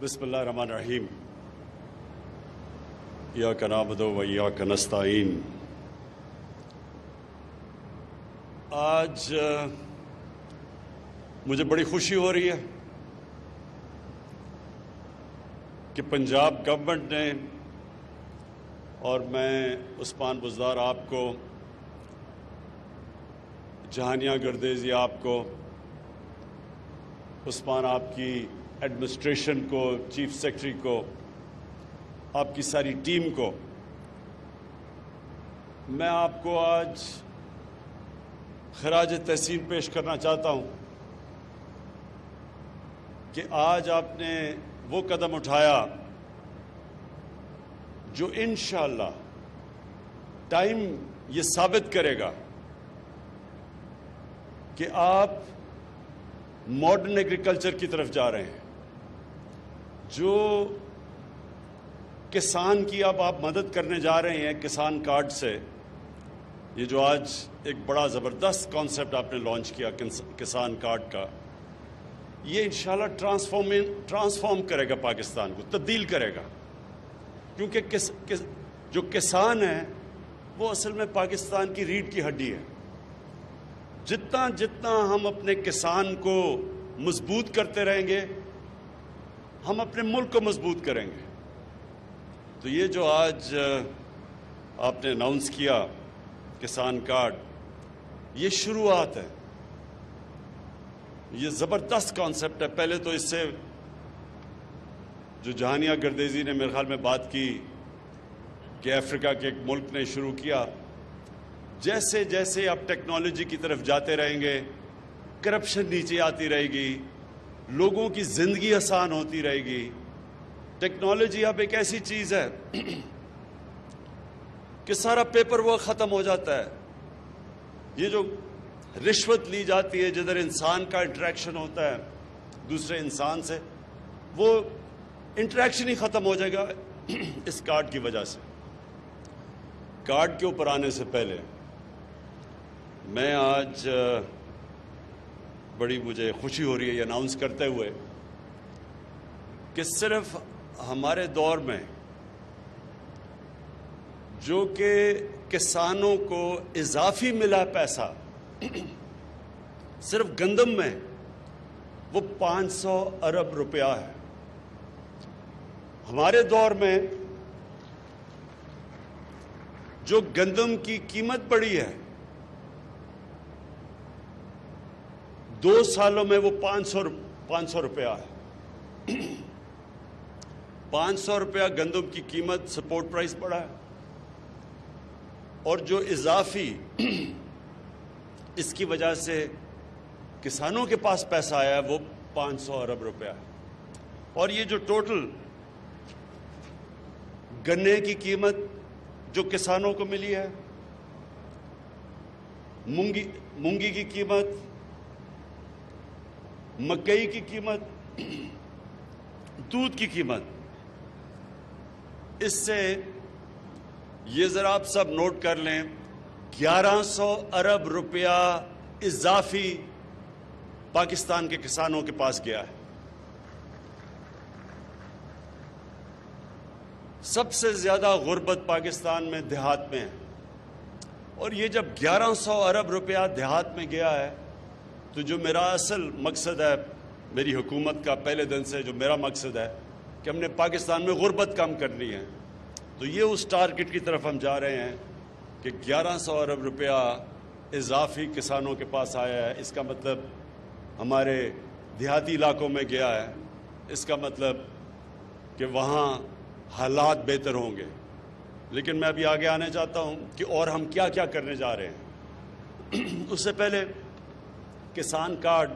بسم اللہ الرحمن الرحیم ایاک نعبد و ایاک نستعین۔ آج مجھے بڑی خوشی ہو رہی ہے کہ پنجاب گورنمنٹ نے اور میں عثمان بزدار آپ کو، جہانیہ گردیزی آپ کو، عثمان آپ کی ایڈمنسٹریشن کو، چیف سیکرٹری کو، آپ کی ساری ٹیم کو، میں آپ کو آج خراج تحسین پیش کرنا چاہتا ہوں کہ آج آپ نے وہ قدم اٹھایا جو انشاءاللہ ٹائم یہ ثابت کرے گا کہ آپ ماڈرن ایگریکلچر کی طرف جا رہے ہیں۔ جو کسان کی اب آپ مدد کرنے جا رہے ہیں کسان کارڈ سے، یہ جو آج ایک بڑا زبردست کانسیپٹ آپ نے لانچ کیا کسان کارڈ کا، یہ انشاءاللہ ٹرانسفارم کرے گا پاکستان کو، تبدیل کرے گا، کیونکہ جو کسان ہیں وہ اصل میں پاکستان کی ریڑھ کی ہڈی ہے۔ جتنا ہم اپنے کسان کو مضبوط کرتے رہیں گے، ہم اپنے ملک کو مضبوط کریں گے۔ تو یہ جو آج آپ نے اناؤنس کیا کسان کارڈ، یہ شروعات ہے، یہ زبردست کانسیپٹ ہے۔ پہلے تو اس سے جو جہانیہ گردیزی نے میرے خیال میں بات کی کہ افریقہ کے ایک ملک نے شروع کیا، جیسے جیسے آپ ٹیکنالوجی کی طرف جاتے رہیں گے، کرپشن نیچے آتی رہے گی، لوگوں کی زندگی آسان ہوتی رہے گی۔ ٹیکنالوجی اب ایک ایسی چیز ہے کہ سارا پیپر ورک ختم ہو جاتا ہے۔ یہ جو رشوت لی جاتی ہے، جدھر انسان کا انٹریکشن ہوتا ہے دوسرے انسان سے، وہ انٹریکشن ہی ختم ہو جائے گا اس کارڈ کی وجہ سے۔ کارڈ کے اوپر آنے سے پہلے میں آج بڑی مجھے خوشی ہو رہی ہے یہ اناؤنس کرتے ہوئے کہ صرف ہمارے دور میں جو کہ کسانوں کو اضافی ملا پیسہ صرف گندم میں، وہ 500 ارب روپیہ ہے۔ ہمارے دور میں جو گندم کی قیمت بڑھی ہے، 2 سالوں میں وہ 500 روپیہ ہے۔ 500 روپیہ گندم کی قیمت، سپورٹ پرائس بڑھا ہے، اور جو اضافی اس کی وجہ سے کسانوں کے پاس پیسہ آیا ہے وہ 500 ارب روپیہ ہے۔ اور یہ جو ٹوٹل گنے کی قیمت جو کسانوں کو ملی ہے، مونگی کی قیمت، مکئی کی قیمت، دودھ کی قیمت، اس سے یہ ذرا آپ سب نوٹ کر لیں، 1100 ارب روپیہ اضافی پاکستان کے کسانوں کے پاس گیا ہے۔ سب سے زیادہ غربت پاکستان میں دیہات میں ہے، اور یہ جب 1100 ارب روپیہ دیہات میں گیا ہے، تو جو میرا اصل مقصد ہے میری حکومت کا، پہلے دن سے جو میرا مقصد ہے کہ ہم نے پاکستان میں غربت کم کرنی ہے، تو یہ اس ٹارگٹ کی طرف ہم جا رہے ہیں کہ 1100 ارب روپیہ اضافی کسانوں کے پاس آیا ہے۔ اس کا مطلب ہمارے دیہاتی علاقوں میں گیا ہے، اس کا مطلب کہ وہاں حالات بہتر ہوں گے۔ لیکن میں ابھی آگے آنے چاہتا ہوں کہ اور ہم کیا کیا کرنے جا رہے ہیں۔ اس سے پہلے کسان کارڈ،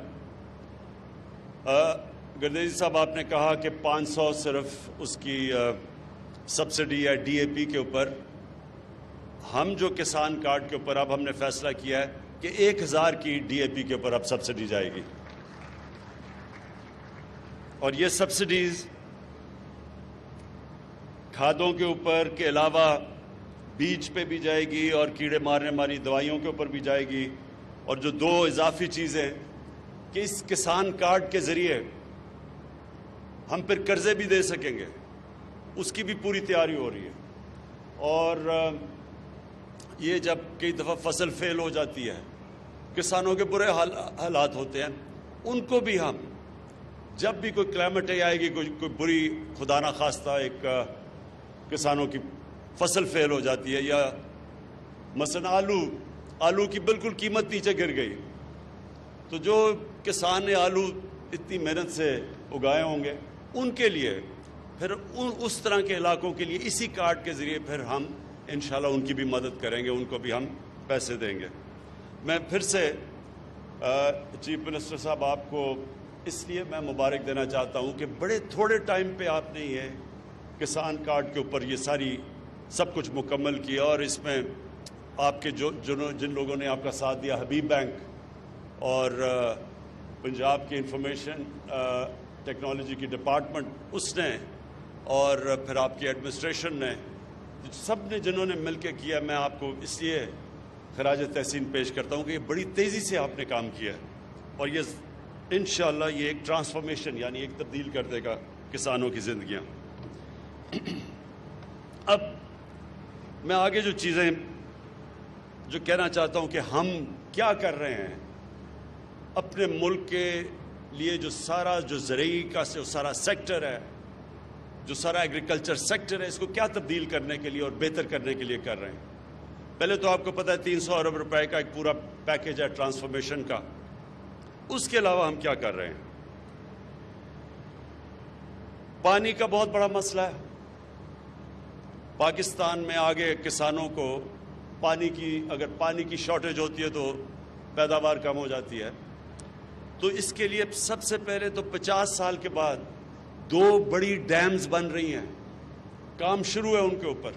گردیزی صاحب آپ نے کہا کہ 500 صرف اس کی سبسڈی ہے ڈی اے پی کے اوپر۔ ہم جو کسان کارڈ کے اوپر اب ہم نے فیصلہ کیا ہے کہ 1000 کی ڈی اے پی کے اوپر اب سبسڈی جائے گی، اور یہ سبسڈیز کھادوں کے اوپر کے علاوہ بیج پہ بھی جائے گی اور کیڑے مارنے والی دوائیوں کے اوپر بھی جائے گی۔ اور جو 2 اضافی چیزیں کہ اس کسان کارڈ کے ذریعے ہم پھر قرضے بھی دے سکیں گے، اس کی بھی پوری تیاری ہو رہی ہے۔ اور یہ جب کئی دفعہ فصل فیل ہو جاتی ہے، کسانوں کے برے حالات ہوتے ہیں، ان کو بھی ہم جب بھی کوئی کلائمیٹ آئے گی، کوئی بری خدا نہ خواستہ ایک کسانوں کی فصل فیل ہو جاتی ہے، یا مثلا آلو کی بالکل قیمت نیچے گر گئی، تو جو کسان نے آلو اتنی محنت سے اگائے ہوں گے، ان کے لیے پھر اس طرح کے علاقوں کے لیے اسی کارڈ کے ذریعے پھر ہم انشاءاللہ ان کی بھی مدد کریں گے، ان کو بھی ہم پیسے دیں گے۔ میں پھر سے چیف منسٹر صاحب آپ کو اس لیے میں مبارک دینا چاہتا ہوں کہ بڑے تھوڑے ٹائم پہ آپ نے یہ کسان کارڈ کے اوپر یہ ساری سب کچھ مکمل کیا، اور اس میں آپ کے جن لوگوں نے آپ کا ساتھ دیا، حبیب بینک اور پنجاب کی انفارمیشن ٹیکنالوجی کی ڈپارٹمنٹ اس نے، اور پھر آپ کی ایڈمنسٹریشن نے، سب نے جنہوں نے مل کے کیا، میں آپ کو اس لیے خراج تحسین پیش کرتا ہوں کہ یہ بڑی تیزی سے آپ نے کام کیا، اور یہ انشاءاللہ یہ ایک ٹرانسفارمیشن یعنی ایک تبدیل کر دے گا کسانوں کی زندگیاں۔ اب میں آگے جو چیزیں جو کہنا چاہتا ہوں کہ ہم کیا کر رہے ہیں اپنے ملک کے لیے، جو زرعی کا جو سارا سیکٹر ہے، جو سارا ایگریکلچر سیکٹر ہے، اس کو کیا تبدیل کرنے کے لیے اور بہتر کرنے کے لیے کر رہے ہیں۔ پہلے تو آپ کو پتہ ہے 300 ارب روپے کا ایک پورا پیکیج ہے ٹرانسفارمیشن کا۔ اس کے علاوہ ہم کیا کر رہے ہیں؟ پانی کا بہت بڑا مسئلہ ہے پاکستان میں۔ آگے کسانوں کو اگر پانی کی شارٹیج ہوتی ہے تو پیداوار کم ہو جاتی ہے، تو اس کے لیے سب سے پہلے تو 50 سال کے بعد 2 بڑی ڈیمز بن رہی ہیں، کام شروع ہے ان کے اوپر،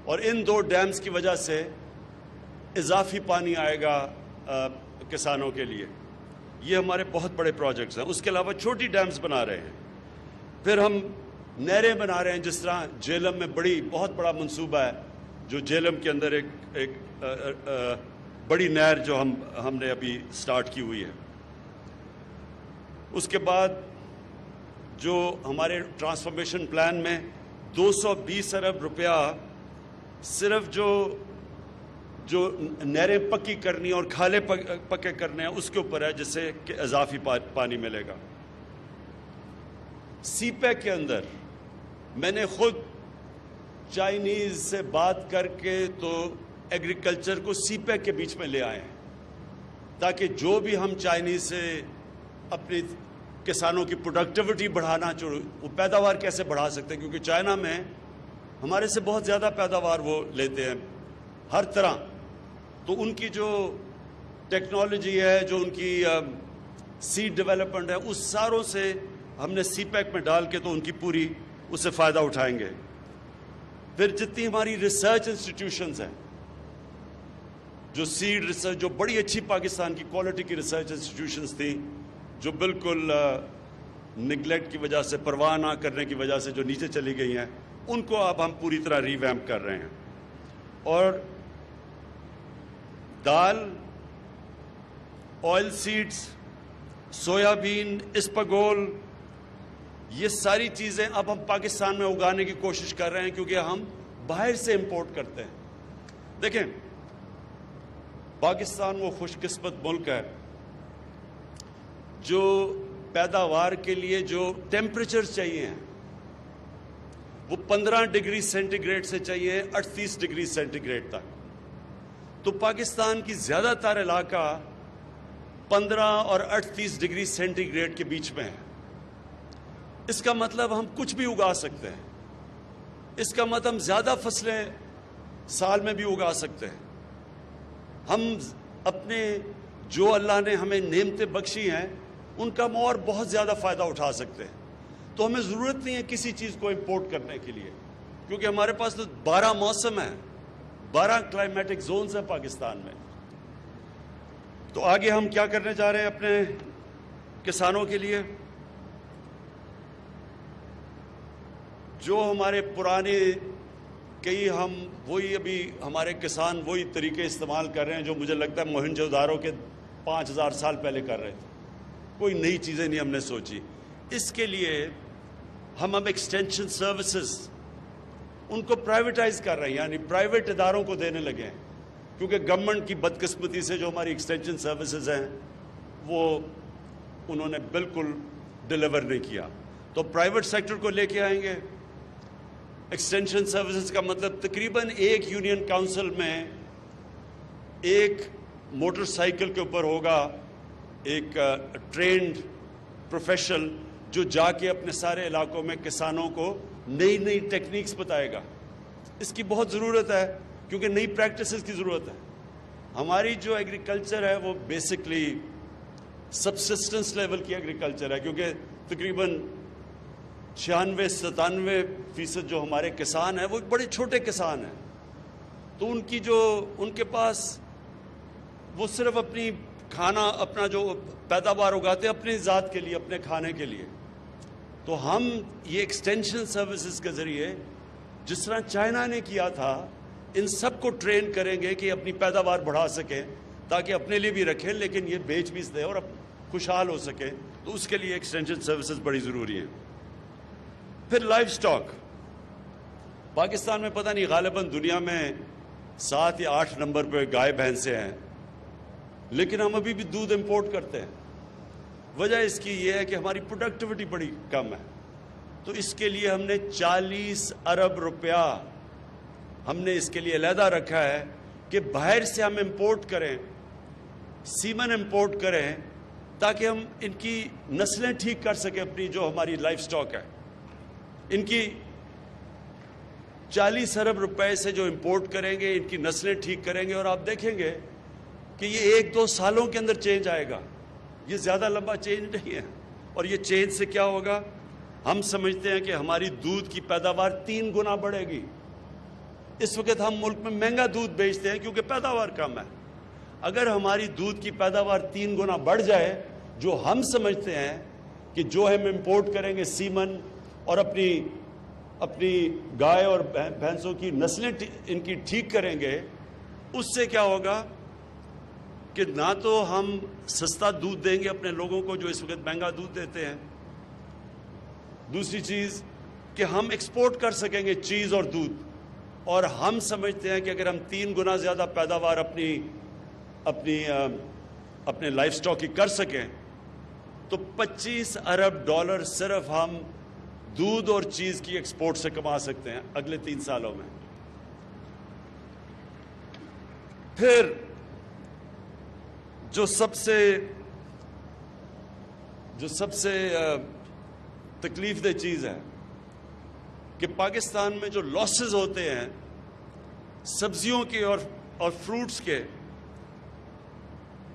اور ان 2 ڈیمز کی وجہ سے اضافی پانی آئے گا کسانوں کے لیے۔ یہ ہمارے بہت بڑے پروجیکٹس ہیں۔ اس کے علاوہ چھوٹی ڈیمز بنا رہے ہیں، پھر ہم نہریں بنا رہے ہیں، جس طرح جہلم میں بہت بڑا منصوبہ ہے، جو جہلم کے اندر ایک بڑی نہر جو ہم نے ابھی سٹارٹ کی ہوئی ہے۔ اس کے بعد جو ہمارے ٹرانسفارمیشن پلان میں 220 ارب روپیہ صرف جو نہریں پکی کرنی اور کھالے پکے کرنے ہیں اس کے اوپر ہے، جس سے کہ اضافی پانی ملے گا۔ سی پیک کے اندر میں نے خود چائنیز سے بات کر کے تو ایگریکلچر کو سی پیک کے بیچ میں لے آئے ہیں، تاکہ جو بھی ہم چائنیز سے اپنی کسانوں کی پروڈکٹیوٹی بڑھانا وہ پیداوار کیسے بڑھا سکتے ہیں، کیونکہ چائنا میں ہمارے سے بہت زیادہ پیداوار وہ لیتے ہیں ہر طرح، تو ان کی جو ٹیکنالوجی ہے، جو ان کی سیڈ ڈیولپمنٹ ہے، اس ساروں سے ہم نے سی پیک میں ڈال کے تو ان کی پوری اس سے فائدہ اٹھائیں گے۔ پھر جتنی ہماری ریسرچ انسٹیٹیوشنز ہیں، جو سیڈ ریسرچ، جو بڑی اچھی پاکستان کی کوالٹی کی ریسرچ انسٹیٹیوشنز تھیں، جو بالکل نگلیکٹ کی وجہ سے، پرواہ نہ کرنے کی وجہ سے جو نیچے چلی گئی ہیں، ان کو اب ہم پوری طرح ریویمپ کر رہے ہیں۔ اور دال، آئل سیڈز، سویا بین، اسپاگول، یہ ساری چیزیں اب ہم پاکستان میں اگانے کی کوشش کر رہے ہیں، کیونکہ ہم باہر سے امپورٹ کرتے ہیں۔ دیکھیں، پاکستان وہ خوش قسمت ملک ہے جو پیداوار کے لیے جو ٹیمپریچر چاہیے ہیں وہ 15 ڈگری سینٹی گریڈ سے چاہیے 38 ڈگری سینٹی گریڈ تک، تو پاکستان کی زیادہ تر علاقہ 15 اور 38 ڈگری سینٹی گریڈ کے بیچ میں ہے۔ اس کا مطلب ہم کچھ بھی اگا سکتے ہیں، اس کا مطلب ہم زیادہ فصلیں سال میں بھی اگا سکتے ہیں۔ ہم اپنے جو اللہ نے ہمیں نعمتیں بخشی ہیں ان کا ہم اور بہت زیادہ فائدہ اٹھا سکتے ہیں، تو ہمیں ضرورت نہیں ہے کسی چیز کو امپورٹ کرنے کے لیے، کیونکہ ہمارے پاس تو 12 موسم ہیں، 12 کلائمیٹک زونز ہیں پاکستان میں۔ تو آگے ہم کیا کرنے جا رہے ہیں اپنے کسانوں کے لیے؟ جو ہمارے پرانے ہم وہی ابھی ہمارے کسان وہی طریقے استعمال کر رہے ہیں جو مجھے لگتا ہے موہنجو دارو کے 5000 سال پہلے کر رہے تھے، کوئی نئی چیزیں نہیں ہم نے سوچی۔ اس کے لیے ہم اب ایکسٹینشن سروسز ان کو پرائیویٹائز کر رہے ہیں، یعنی پرائیویٹ اداروں کو دینے لگے ہیں، کیونکہ گورنمنٹ کی بدقسمتی سے جو ہماری ایکسٹینشن سروسز ہیں وہ انہوں نے بالکل ڈیلیور نہیں کیا، تو پرائیویٹ سیکٹر کو لے کے آئیں گے۔ ایکسٹینشن سروسز کا مطلب تقریباً ایک یونین کاؤنسل میں ایک موٹر سائیکل کے اوپر ہوگا ایک ٹرینڈ پروفیشنل جو جا کے اپنے سارے علاقوں میں کسانوں کو نئی نئی ٹیکنیکس بتائے گا۔ اس کی بہت ضرورت ہے کیونکہ نئی پریکٹسز کی ضرورت ہے۔ ہماری جو ایگریکلچر ہے وہ بیسکلی سبسسٹنس لیول کی ایگریکلچر ہے، کیونکہ تقریباً 96-97% جو ہمارے کسان ہیں وہ بڑے چھوٹے کسان ہیں، تو ان کے پاس وہ صرف اپنی کھانا اپنا جو پیداوار اگاتے ہیں اپنی ذات کے لیے، اپنے کھانے کے لیے۔ تو ہم یہ ایکسٹینشن سروسز کے ذریعے جس طرح چائنا نے کیا تھا ان سب کو ٹرین کریں گے کہ اپنی پیداوار بڑھا سکیں تاکہ اپنے لیے بھی رکھیں لیکن یہ بیچ بھی دیں اور خوشحال ہو سکیں، تو اس کے لیے ایکسٹینشن سروسز بڑی ضروری ہیں۔ پھر لائف سٹاک، پاکستان میں پتہ نہیں غالباً دنیا میں 7 یا 8 نمبر پہ گائے بھینسیں ہیں، لیکن ہم ابھی بھی دودھ امپورٹ کرتے ہیں۔ وجہ اس کی یہ ہے کہ ہماری پروڈکٹیوٹی بڑی کم ہے، تو اس کے لیے ہم نے 40 ارب روپیہ ہم نے اس کے لیے علیحدہ رکھا ہے کہ باہر سے ہم امپورٹ کریں، سیمن امپورٹ کریں تاکہ ہم ان کی نسلیں ٹھیک کر سکیں، اپنی جو ہماری لائف سٹاک ہے ان کی 40 ارب روپے سے جو امپورٹ کریں گے ان کی نسلیں ٹھیک کریں گے، اور آپ دیکھیں گے کہ یہ 1-2 سالوں کے اندر چینج آئے گا، یہ زیادہ لمبا چینج نہیں ہے۔ اور یہ چینج سے کیا ہوگا؟ ہم سمجھتے ہیں کہ ہماری دودھ کی پیداوار 3 گنا بڑھے گی۔ اس وقت ہم ملک میں مہنگا دودھ بیچتے ہیں کیونکہ پیداوار کم ہے۔ اگر ہماری دودھ کی پیداوار 3 گنا بڑھ جائے، جو ہم سمجھتے ہیں کہ جو ہم امپورٹ کریں گے سیمن اور اپنی گائے اور بھینسوں کی نسلیں ان کی ٹھیک کریں گے، اس سے کیا ہوگا کہ نہ تو ہم سستا دودھ دیں گے اپنے لوگوں کو جو اس وقت مہنگا دودھ دیتے ہیں، دوسری چیز کہ ہم ایکسپورٹ کر سکیں گے چیز اور دودھ، اور ہم سمجھتے ہیں کہ اگر ہم 3 گنا زیادہ پیداوار اپنے لائف سٹاک کی کر سکیں تو $25 ارب صرف ہم دودھ اور چیز کی ایکسپورٹ سے کما سکتے ہیں اگلے 3 سالوں میں۔ پھر جو سب سے تکلیف دہ چیز ہے کہ پاکستان میں جو لاسز ہوتے ہیں سبزیوں کے اور فروٹس کے،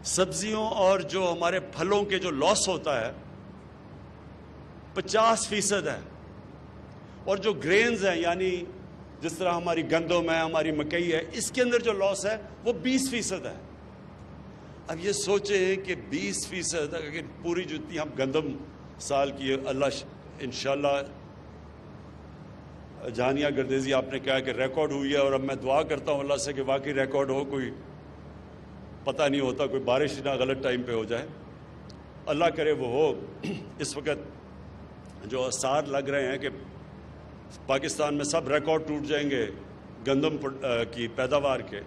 سبزیوں اور جو ہمارے پھلوں کے جو لاس ہوتا ہے 50% ہے، اور جو گرینز ہیں یعنی جس طرح ہماری گندم ہے، ہماری مکئی ہے، اس کے اندر جو لاس ہے وہ 20% ہے۔ اب یہ سوچیں کہ 20% اگر پوری جتنی ہم گندم سال کی، اللہ انشاءاللہ جہانیہ گردیزی آپ نے کہا کہ ریکارڈ ہوئی ہے، اور اب میں دعا کرتا ہوں اللہ سے کہ واقعی ریکارڈ ہو، کوئی پتہ نہیں ہوتا، کوئی بارش نہ غلط ٹائم پہ ہو جائے، اللہ کرے وہ ہو۔ اس وقت جو آثار لگ رہے ہیں کہ پاکستان میں سب ریکارڈ ٹوٹ جائیں گے گندم کی پیداوار کے،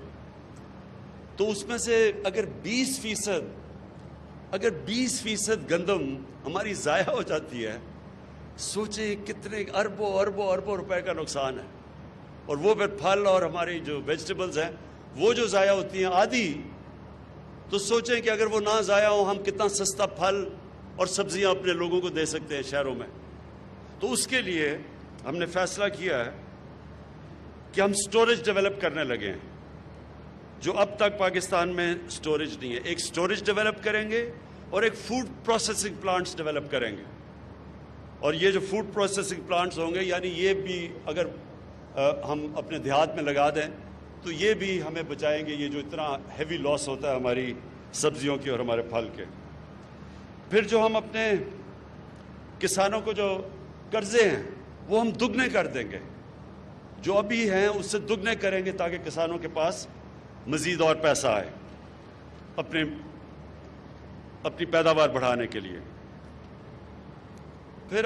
تو اس میں سے اگر 20% گندم ہماری ضائع ہو جاتی ہے، سوچیں کتنے اربوں روپے کا نقصان ہے۔ اور وہ پھر پھل اور ہماری جو ویجیٹیبلز ہیں وہ جو ضائع ہوتی ہیں آدھی، تو سوچیں کہ اگر وہ نہ ضائع ہوں ہم کتنا سستا پھل اور سبزیاں اپنے لوگوں کو دے سکتے ہیں شہروں میں۔ تو اس کے لیے ہم نے فیصلہ کیا ہے کہ ہم سٹوریج ڈیولپ کرنے لگے ہیں، جو اب تک پاکستان میں سٹوریج نہیں ہے۔ ایک سٹوریج ڈیولپ کریں گے اور ایک فوڈ پروسیسنگ پلانٹس ڈیولپ کریں گے، اور یہ جو فوڈ پروسیسنگ پلانٹس ہوں گے یعنی یہ بھی اگر ہم اپنے دیہات میں لگا دیں تو یہ بھی ہمیں بچائیں گے، یہ جو اتنا ہیوی لاس ہوتا ہے ہماری سبزیوں کی اور ہمارے پھل کے۔ پھر جو ہم اپنے کسانوں کو جو قرضے ہیں وہ ہم دگنے کر دیں گے، جو ابھی ہیں اس سے دگنے کریں گے تاکہ کسانوں کے پاس مزید اور پیسہ آئے اپنی پیداوار بڑھانے کے لیے۔ پھر